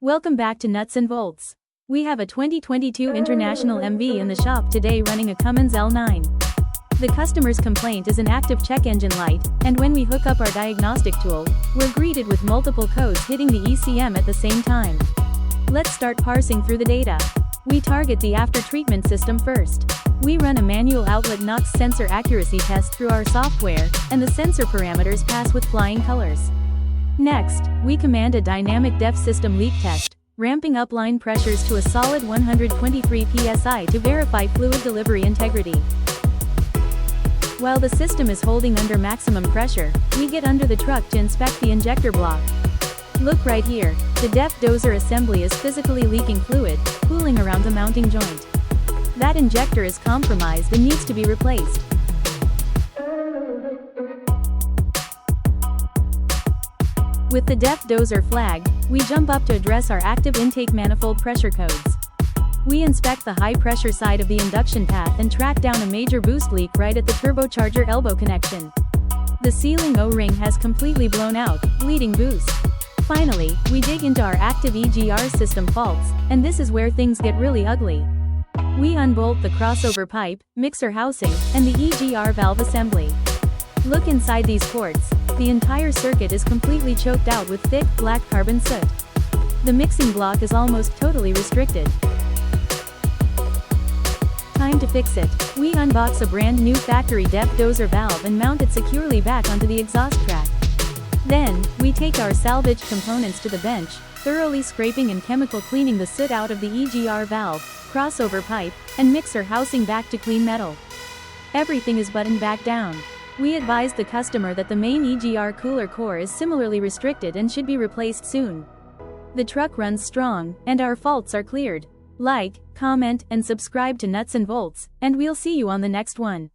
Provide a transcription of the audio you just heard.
Welcome back to Nuts and Bolts. We have a 2022 International MV in the shop today running a Cummins L9. The customer's complaint is an active check engine light, and when we hook up our diagnostic tool, we're greeted with multiple codes hitting the ECM at the same time. Let's start parsing through the data. We target the after-treatment system first. We run a manual outlet NOx sensor accuracy test through our software, and the sensor parameters pass with flying colors. Next, we command a dynamic def system leak test, ramping up line pressures to a solid 123 psi to verify fluid delivery integrity. While the system is holding under maximum pressure, we get under the truck to inspect the injector block. Look right here, the def Dozer assembly is physically leaking fluid, pooling around the mounting joint. That injector is compromised and needs to be replaced. With the def Dozer flagged, we jump up to address our active intake manifold pressure codes. We inspect the high pressure side of the induction path and track down a major boost leak right at the turbocharger elbow connection. The sealing O-ring has completely blown out, bleeding boost. Finally, we dig into our active EGR system faults, and this is where things get really ugly. We unbolt the crossover pipe, mixer housing, and the EGR valve assembly. Look inside these ports. The entire circuit is completely choked out with thick, black carbon soot. The mixing block is almost totally restricted. Time to fix it. We unbox a brand new factory def Dozer valve and mount it securely back onto the exhaust track. Then, we take our salvaged components to the bench, thoroughly scraping and chemical cleaning the soot out of the EGR valve, crossover pipe, and mixer housing back to clean metal. Everything is buttoned back down. We advise the customer that the main EGR cooler core is similarly restricted and should be replaced soon. The truck runs strong, and our faults are cleared. Like, comment, and subscribe to Nuts and Bolts, and we'll see you on the next one.